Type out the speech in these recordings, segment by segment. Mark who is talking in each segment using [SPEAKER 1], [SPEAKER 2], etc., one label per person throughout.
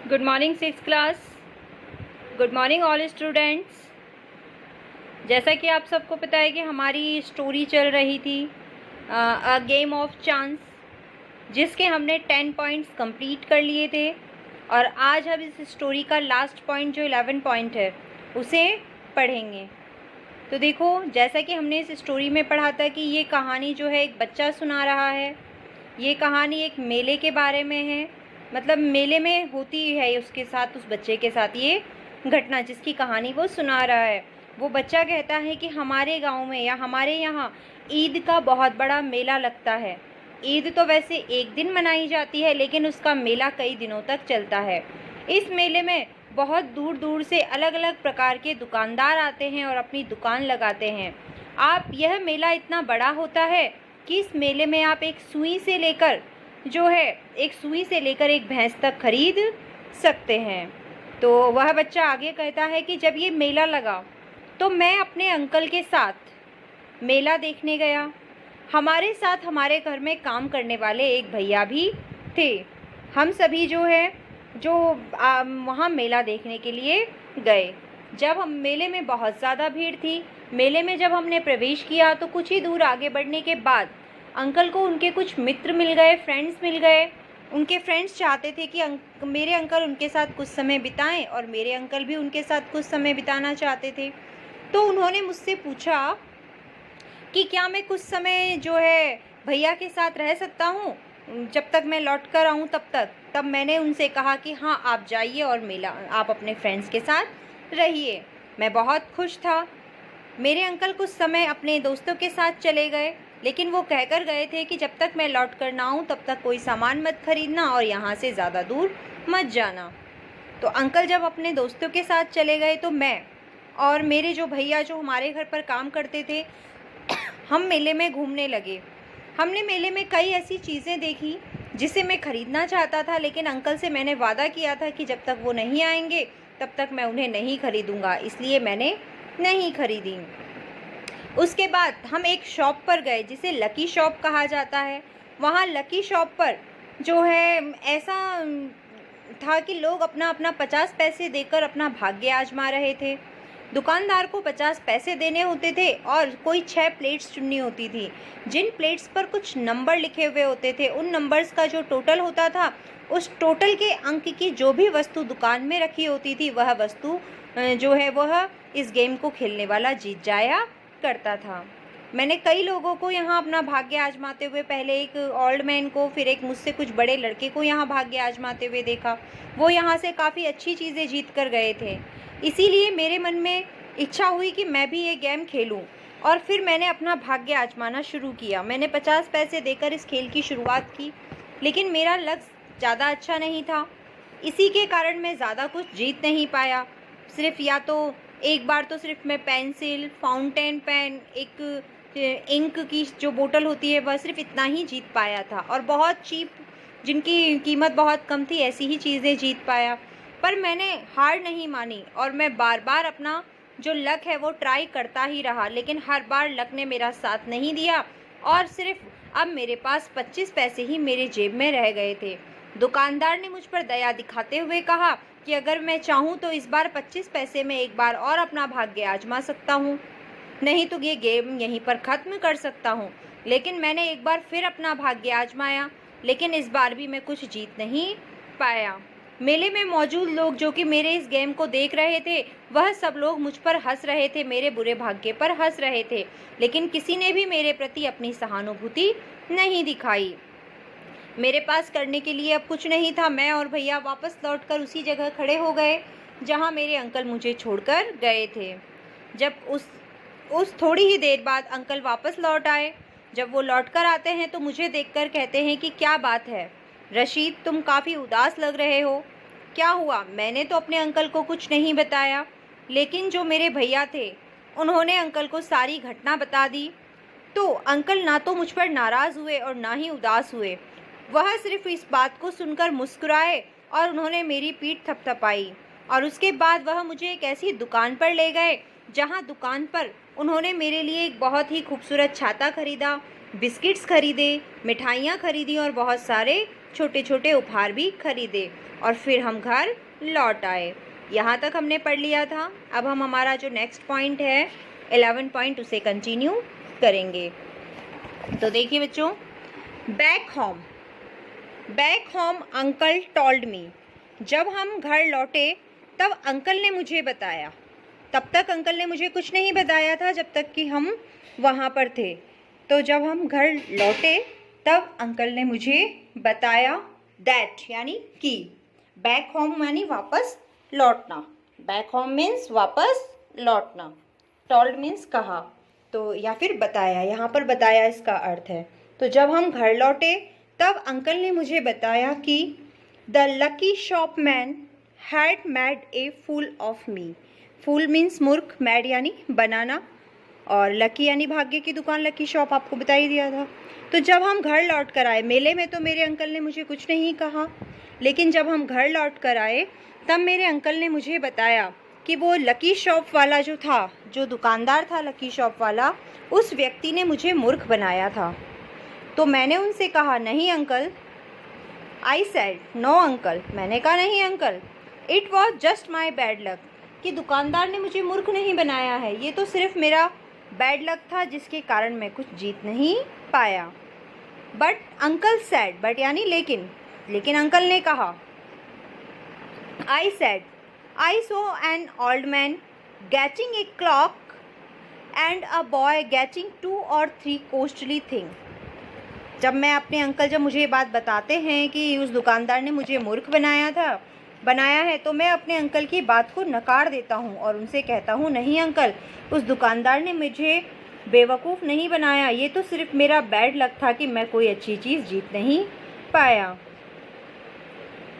[SPEAKER 1] Good morning six class. Good morning all students. जैसा कि आप सबको पता है कि हमारी स्टोरी चल रही थी अ गेम ऑफ चांस, जिसके हमने 10 पॉइंट्स कंप्लीट कर लिए थे। और आज हम इस स्टोरी का लास्ट पॉइंट जो 11 पॉइंट है उसे पढ़ेंगे। तो देखो, जैसा कि हमने इस स्टोरी में पढ़ा था कि ये कहानी जो है एक बच्चा सुना रहा है। ये कहानी एक मेले के बारे में है, मतलब मेले में होती है उसके साथ, उस बच्चे के साथ ये घटना जिसकी कहानी वो सुना रहा है। वो बच्चा कहता है कि हमारे गांव में या हमारे यहाँ ईद का बहुत बड़ा मेला लगता है। ईद तो वैसे एक दिन मनाई जाती है, लेकिन उसका मेला कई दिनों तक चलता है। इस मेले में बहुत दूर दूर से अलग अलग प्रकार के दुकानदार आते हैं और अपनी दुकान लगाते हैं। आप यह मेला इतना बड़ा होता है कि इस मेले में आप एक सुई से लेकर एक भैंस तक खरीद सकते हैं। तो वह बच्चा आगे कहता है कि जब ये मेला लगा तो मैं अपने अंकल के साथ मेला देखने गया। हमारे साथ हमारे घर में काम करने वाले एक भैया भी थे। हम सभी वहाँ मेला देखने के लिए गए। जब हम मेले में बहुत ज़्यादा भीड़ थी। मेले में जब हमने प्रवेश किया तो कुछ ही दूर आगे बढ़ने के बाद अंकल को उनके कुछ मित्र मिल गए, फ्रेंड्स मिल गए। उनके फ्रेंड्स चाहते थे कि मेरे अंकल उनके साथ कुछ समय बिताएं और मेरे अंकल भी उनके साथ कुछ समय बिताना चाहते थे। तो उन्होंने मुझसे पूछा कि क्या मैं कुछ समय भैया के साथ रह सकता हूँ, जब तक मैं लौट कर आऊँ तब तक। तब मैंने उनसे कहा कि हाँ, आप जाइए और मेला आप अपने फ्रेंड्स के साथ रहिए। मैं बहुत खुश था। मेरे अंकल कुछ समय अपने दोस्तों के साथ चले गए, लेकिन वो कहकर गए थे कि जब तक मैं लौट कर ना आऊँ तब तक कोई सामान मत खरीदना और यहाँ से ज़्यादा दूर मत जाना। तो अंकल जब अपने दोस्तों के साथ चले गए तो मैं और मेरे जो भैया जो हमारे घर पर काम करते थे, हम मेले में घूमने लगे। हमने मेले में कई ऐसी चीज़ें देखी जिसे मैं ख़रीदना चाहता था, लेकिन अंकल से मैंने वादा किया था कि जब तक वो नहीं आएंगे तब तक मैं उन्हें नहीं खरीदूंगा, इसलिए मैंने नहीं खरीदी। उसके बाद हम एक शॉप पर गए जिसे लकी शॉप कहा जाता है। वहाँ लकी शॉप पर ऐसा था कि लोग अपना अपना 50 पैसे देकर अपना भाग्य आजमा रहे थे। दुकानदार को 50 पैसे देने होते थे और कोई 6 प्लेट्स चुननी होती थी, जिन प्लेट्स पर कुछ नंबर लिखे हुए होते थे। उन नंबर्स का जो टोटल होता था, उस टोटल के अंक की जो भी वस्तु दुकान में रखी होती थी, वह वस्तु वह इस गेम को खेलने वाला जीत जाया करता था। मैंने कई लोगों को यहाँ अपना भाग्य आजमाते हुए, पहले एक ओल्ड मैन को, फिर एक मुझसे कुछ बड़े लड़के को यहाँ भाग्य आजमाते हुए देखा। वो यहाँ से काफ़ी अच्छी चीज़ें जीत कर गए थे। इसीलिए मेरे मन में इच्छा हुई कि मैं भी ये गेम खेलूं, और फिर मैंने अपना भाग्य आजमाना शुरू किया। मैंने 50 पैसे देकर इस खेल की शुरुआत की, लेकिन मेरा लक्ष्य ज़्यादा अच्छा नहीं था। इसी के कारण मैं ज़्यादा कुछ जीत नहीं पाया। सिर्फ एक बार तो सिर्फ मैं पेंसिल, फाउंटेन पेन, एक इंक की जो बोतल होती है, वह सिर्फ इतना ही जीत पाया था। और बहुत चीप, जिनकी कीमत बहुत कम थी, ऐसी ही चीज़ें जीत पाया। पर मैंने हार नहीं मानी और मैं बार बार अपना जो लक है वो ट्राई करता ही रहा, लेकिन हर बार लक ने मेरा साथ नहीं दिया और सिर्फ अब मेरे पास 25 पैसे ही मेरे जेब में रह गए थे। दुकानदार ने मुझ पर दया दिखाते हुए कहा कि अगर मैं चाहूँ तो इस बार 25 पैसे में एक बार और अपना भाग्य आजमा सकता हूँ, नहीं तो ये गेम यहीं पर ख़त्म कर सकता हूँ। लेकिन मैंने एक बार फिर अपना भाग्य आजमाया, लेकिन इस बार भी मैं कुछ जीत नहीं पाया। मेले में मौजूद लोग जो कि मेरे इस गेम को देख रहे थे, वह सब लोग मुझ पर हंस रहे थे, मेरे बुरे भाग्य पर हंस रहे थे, लेकिन किसी ने भी मेरे प्रति अपनी सहानुभूति नहीं दिखाई। मेरे पास करने के लिए अब कुछ नहीं था। मैं और भैया वापस लौटकर उसी जगह खड़े हो गए जहां मेरे अंकल मुझे छोड़कर गए थे। जब उस थोड़ी ही देर बाद अंकल वापस लौट आए। जब वो लौट कर आते हैं तो मुझे देखकर कहते हैं कि क्या बात है रशीद, तुम काफ़ी उदास लग रहे हो, क्या हुआ? मैंने तो अपने अंकल को कुछ नहीं बताया, लेकिन जो मेरे भैया थे उन्होंने अंकल को सारी घटना बता दी। तो अंकल ना तो मुझ पर नाराज़ हुए और ना ही उदास हुए, वह सिर्फ इस बात को सुनकर मुस्कुराए और उन्होंने मेरी पीठ थपथपाई। और उसके बाद वह मुझे एक ऐसी दुकान पर ले गए जहां दुकान पर उन्होंने मेरे लिए एक बहुत ही खूबसूरत छाता खरीदा, बिस्किट्स खरीदे, मिठाइयाँ खरीदी और बहुत सारे छोटे छोटे उपहार भी खरीदे और फिर हम घर लौट आए। यहाँ तक हमने पढ़ लिया था। अब हम हमारा जो नेक्स्ट पॉइंट है 11 पॉइंट उसे कंटिन्यू करेंगे। तो देखिए बच्चों, back home uncle told me. जब हम घर लौटे तब अंकल ने मुझे बताया। तब तक अंकल ने मुझे कुछ नहीं बताया था जब तक कि हम वहाँ पर थे। तो जब हम घर लौटे तब अंकल ने मुझे बताया दैट यानी कि, बैक होम यानी वापस लौटना, बैक होम मीन्स वापस लौटना, टोल्ड मीन्स कहा, तो या फिर बताया, यहाँ पर बताया इसका अर्थ है। तो जब हम घर लौटे तब अंकल ने मुझे बताया कि the lucky shopman had made a fool of me. Fool means मूर्ख, मैड यानी बनाना, और लकी यानी भाग्य की दुकान, लकी शॉप आपको बता ही दिया था। तो जब हम घर लौट कर आए, मेले में तो मेरे अंकल ने मुझे कुछ नहीं कहा, लेकिन जब हम घर लौट कर आए तब मेरे अंकल ने मुझे बताया कि वो लकी शॉप वाला जो था, जो दुकानदार था लकी शॉप वाला, उस व्यक्ति ने मुझे मूर्ख बनाया था। तो मैंने उनसे कहा, नहीं uncle. I said no uncle, मैंने कहा नहीं uncle. It was just my bad luck, कि दुकानदार ने मुझे मूर्ख नहीं बनाया है, ये तो सिर्फ मेरा बैड लक था जिसके कारण मैं कुछ जीत नहीं पाया। बट अंकल सेड, बट यानी लेकिन अंकल ने कहा, I said I so an old man getting a clock and a boy getting 2 or 3 costly thing. जब मुझे ये बात बताते हैं कि उस दुकानदार ने मुझे मूर्ख बनाया है, तो मैं अपने अंकल की बात को नकार देता हूँ और उनसे कहता हूँ, नहीं अंकल, उस दुकानदार ने मुझे बेवकूफ़ नहीं बनाया, ये तो सिर्फ मेरा बैड लक था कि मैं कोई अच्छी चीज़ जीत नहीं पाया।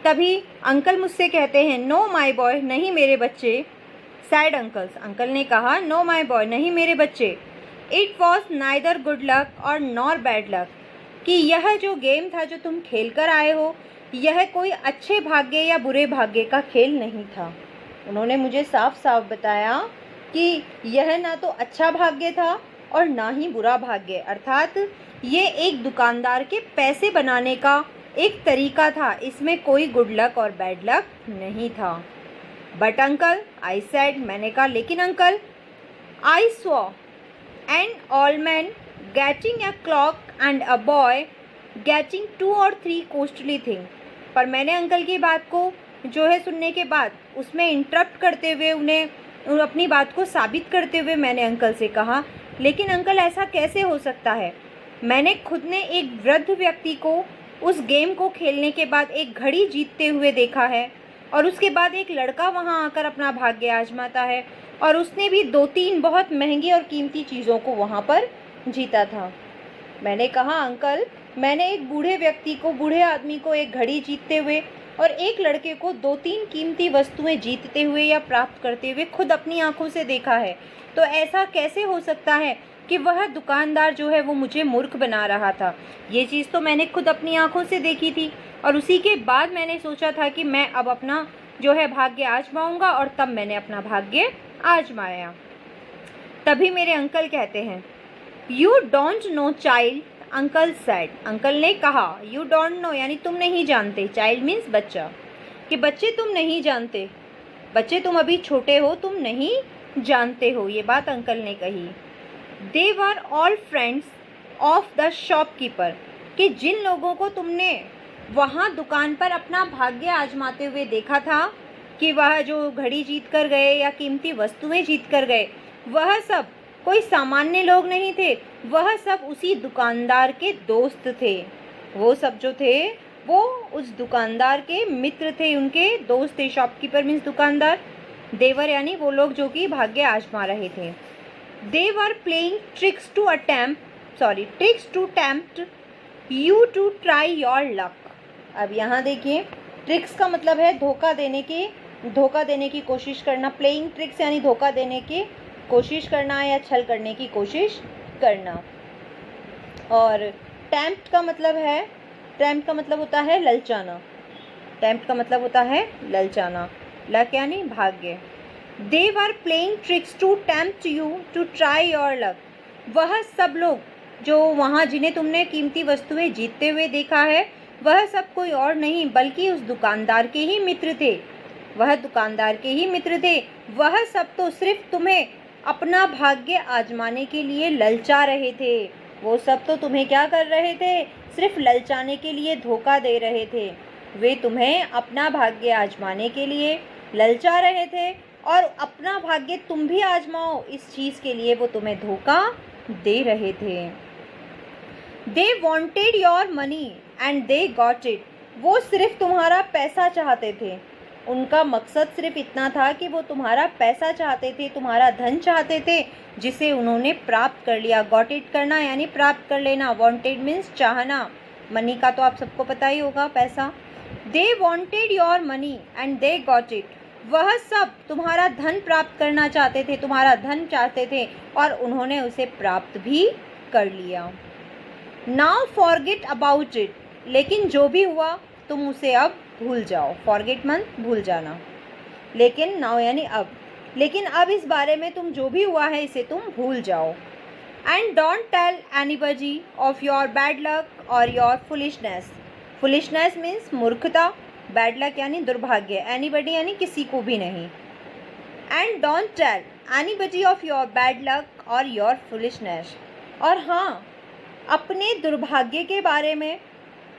[SPEAKER 1] तभी अंकल मुझसे कहते हैं, नो माय बॉय, नहीं मेरे बच्चे। सैड अंकल्स, अंकल ने कहा, नो माय बॉय, नहीं मेरे बच्चे। It was neither good luck और नॉर बैड लक, कि यह जो गेम था जो तुम खेल कर आए हो, यह कोई अच्छे भाग्य या बुरे भाग्य का खेल नहीं था। उन्होंने मुझे साफ साफ बताया कि यह ना तो अच्छा भाग्य था और ना ही बुरा भाग्य, अर्थात ये एक दुकानदार के पैसे बनाने का एक तरीका था, इसमें कोई गुड लक और बैड लक नहीं था। बट अंकल, आई सेड, मैंने कहा लेकिन uncle, I saw an old man getting a clock and a boy getting 2 or 3 costly thing. पर मैंने अंकल की बात को जो है सुनने के बाद उसमें इंटरप्ट करते हुए, उन्हें अपनी बात को साबित करते हुए मैंने अंकल से कहा, लेकिन अंकल ऐसा कैसे हो सकता है? मैंने खुद ने एक वृद्ध व्यक्ति को उस गेम को खेलने के बाद एक घड़ी जीतते हुए देखा है, और उसके बाद एक लड़का वहां आकर अपना भाग्य आजमाता है, और उसने भी 2-3 बहुत महंगी और कीमती चीज़ों को वहां पर जीता था। मैंने कहा, अंकल, मैंने एक बूढ़े आदमी को एक घड़ी जीतते हुए और एक लड़के को 2-3 कीमती वस्तुएं जीतते हुए या प्राप्त करते हुए खुद अपनी आंखों से देखा है। तो ऐसा कैसे हो सकता है कि वह दुकानदार जो है वो मुझे मूर्ख बना रहा था? ये चीज़ तो मैंने खुद अपनी आंखों से देखी थी, और उसी के बाद मैंने सोचा था कि मैं अब अपना जो है भाग्य आजमाऊंगा, और तब मैंने अपना भाग्य आजमाया। तभी मेरे अंकल कहते हैं, you don't know child, uncle said, uncle ने कहा, यू डोंट नो यानी तुम नहीं जानते, चाइल्ड मीन्स बच्चा, कि बच्चे तुम नहीं जानते, बच्चे तुम अभी छोटे हो, तुम नहीं जानते हो। ये बात अंकल ने कही। They were all friends of the shopkeeper, कि जिन लोगों को तुमने वहाँ दुकान पर अपना भाग्य आजमाते हुए देखा था कि वह जो घड़ी जीत कर गए या कीमती वस्तुएं जीत कर गए, वह सब कोई सामान्य लोग नहीं थे, वह सब उसी दुकानदार के दोस्त थे। वो सब जो थे वो उस दुकानदार के मित्र थे, उनके दोस्त थे। शॉपकीपर मीन्स दुकानदार, देवर यानी वो लोग जो कि भाग्य आजमा रहे थे। They were playing tricks to tempt you to try your luck. अब यहाँ देखिए, ट्रिक्स का मतलब है धोखा देने की कोशिश करना। प्लेइंग ट्रिक्स यानी धोखा देने की कोशिश करना या छल करने की कोशिश करना। और टेम्प्ट का मतलब होता है ललचाना। टेम्प्ट का मतलब होता है ललचाना, लक यानी भाग्य। They were playing tricks to tempt you to try your luck. वह सब लोग जो वहाँ जिन्हें तुमने कीमती वस्तुएं जीतते हुए देखा है, वह सब कोई और नहीं बल्कि उस दुकानदार के ही मित्र थे। वह दुकानदार के ही मित्र थे। वह सब तो सिर्फ तुम्हें अपना भाग्य आजमाने के लिए ललचा रहे थे। वो सब तो तुम्हें क्या कर रहे थे? सिर्फ ललचाने के लिए धोखा दे रहे थे। वे तुम्हें अपना भाग्य आजमाने के लिए ललचा रहे थे और अपना भाग्य तुम भी आजमाओ इस चीज़ के लिए वो तुम्हें धोखा दे रहे थे। They wanted your money and they got it. वो सिर्फ तुम्हारा पैसा चाहते थे। उनका मकसद सिर्फ इतना था कि वो तुम्हारा पैसा चाहते थे, तुम्हारा धन चाहते थे, जिसे उन्होंने प्राप्त कर लिया। गॉट इट करना यानी प्राप्त कर लेना। वॉन्टेड मीन्स चाहना। मनी का तो आप सबको पता ही होगा, पैसा। They wanted your money and they got it. वह सब तुम्हारा धन प्राप्त करना चाहते थे, तुम्हारा धन चाहते थे और उन्होंने उसे प्राप्त भी कर लिया। Now forget about it. लेकिन जो भी हुआ तुम उसे अब भूल जाओ। फॉरगेट मन भूल जाना, लेकिन नाउ यानी अब। लेकिन अब इस बारे में तुम जो भी हुआ है इसे तुम भूल जाओ। And don't tell anybody of your bad luck और योर फुलिशनेस। फुलिशनेस मीन्स मूर्खता, बैड लक यानी दुर्भाग्य, एनीबडी यानी किसी को भी नहीं। And don't tell anybody of your bad luck और योर फुलिशनेस। और हाँ, अपने दुर्भाग्य के बारे में,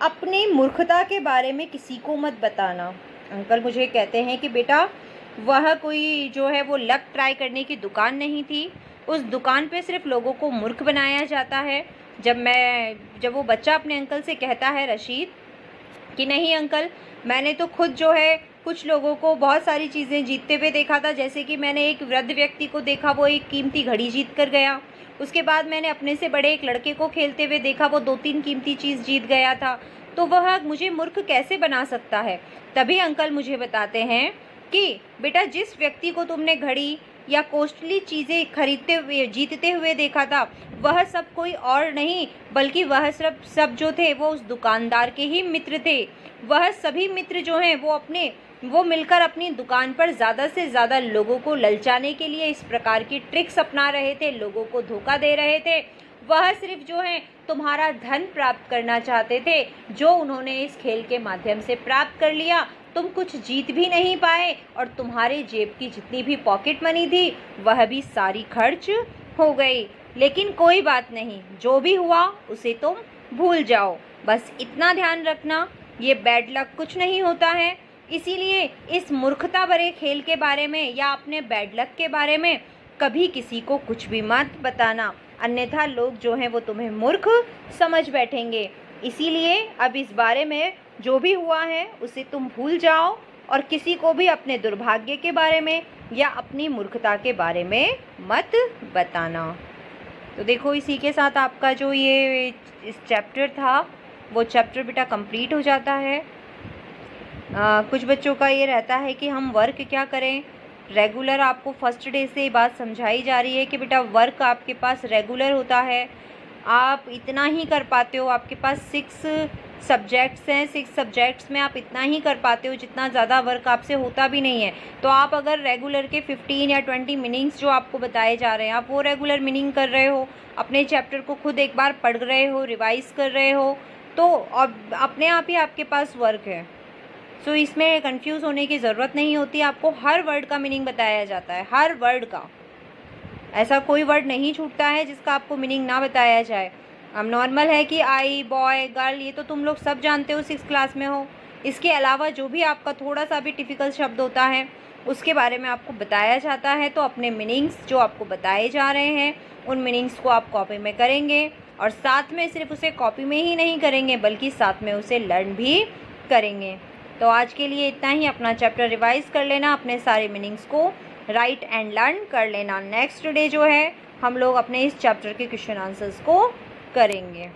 [SPEAKER 1] अपनी मूर्खता के बारे में किसी को मत बताना। अंकल मुझे कहते हैं कि बेटा वह कोई जो है वो लक ट्राई करने की दुकान नहीं थी। उस दुकान पे सिर्फ लोगों को मूर्ख बनाया जाता है। जब वो बच्चा अपने अंकल से कहता है रशीद कि नहीं अंकल, मैंने तो खुद जो है कुछ लोगों को बहुत सारी चीज़ें जीतते हुए देखा था। जैसे कि मैंने एक वृद्ध व्यक्ति को देखा, वो एक कीमती घड़ी जीत कर गया। उसके बाद मैंने अपने से बड़े एक लड़के को खेलते हुए देखा, वो 2-3 कीमती चीज़ जीत गया था। तो वह मुझे मूर्ख कैसे बना सकता है? तभी अंकल मुझे बताते हैं कि बेटा जिस व्यक्ति को तुमने घड़ी या कॉस्टली चीज़ें खरीदते हुए जीतते हुए देखा था, वह सब कोई और नहीं बल्कि वह सब जो थे वो उस दुकानदार के ही मित्र थे। वह सभी मित्र जो हैं वो मिलकर अपनी दुकान पर ज़्यादा से ज़्यादा लोगों को ललचाने के लिए इस प्रकार की ट्रिक्स अपना रहे थे, लोगों को धोखा दे रहे थे। वह सिर्फ जो है तुम्हारा धन प्राप्त करना चाहते थे, जो उन्होंने इस खेल के माध्यम से प्राप्त कर लिया। तुम कुछ जीत भी नहीं पाए और तुम्हारे जेब की जितनी भी पॉकेट मनी थी वह भी सारी खर्च हो गई। लेकिन कोई बात नहीं, जो भी हुआ उसे तुम भूल जाओ। बस इतना ध्यान रखना, ये बैड लक कुछ नहीं होता है। इसीलिए इस मूर्खता भरे खेल के बारे में या अपने बैड लक के बारे में कभी किसी को कुछ भी मत बताना, अन्यथा लोग जो हैं वो तुम्हें मूर्ख समझ बैठेंगे। इसीलिए अब इस बारे में जो भी हुआ है उसे तुम भूल जाओ और किसी को भी अपने दुर्भाग्य के बारे में या अपनी मूर्खता के बारे में मत बताना। तो देखो इसी के साथ आपका जो ये इस चैप्टर था वो चैप्टर बेटा कंप्लीट हो जाता है। कुछ बच्चों का ये रहता है कि हम वर्क क्या करें। रेगुलर आपको फर्स्ट डे से ये बात समझाई जा रही है कि बेटा वर्क आपके पास रेगुलर होता है, आप इतना ही कर पाते हो। आपके पास 6 सब्जेक्ट्स हैं, 6 सब्जेक्ट्स में आप इतना ही कर पाते हो, जितना ज़्यादा वर्क आपसे होता भी नहीं है। तो आप अगर रेगुलर के 15 या 20 मीनिंग्स जो आपको बताए जा रहे हैं आप वो रेगुलर मीनिंग कर रहे हो, अपने चैप्टर को खुद एक बार पढ़ रहे हो, रिवाइज़ कर रहे हो, तो अब अपने आप ही आपके पास वर्क है। सो इसमें कंफ्यूज होने की ज़रूरत नहीं होती। आपको हर वर्ड का मीनिंग बताया जाता है, हर वर्ड का। ऐसा कोई वर्ड नहीं छूटता है जिसका आपको मीनिंग ना बताया जाए। अब नॉर्मल है कि आई, बॉय, गर्ल, ये तो तुम लोग सब जानते हो, 6th क्लास में हो। इसके अलावा जो भी आपका थोड़ा सा भी डिफ़िकल्ट शब्द होता है उसके बारे में आपको बताया जाता है। तो अपने मीनिंग्स जो आपको बताए जा रहे हैं उन मीनिंग्स को आप कॉपी में करेंगे और साथ में सिर्फ उसे कॉपी में ही नहीं करेंगे बल्कि साथ में उसे लर्न भी करेंगे। तो आज के लिए इतना ही। अपना चैप्टर रिवाइज कर लेना, अपने सारे मीनिंग्स को राइट एंड लर्न कर लेना। नेक्स्ट डे जो है हम लोग अपने इस चैप्टर के क्वेश्चन आंसर्स को करेंगे।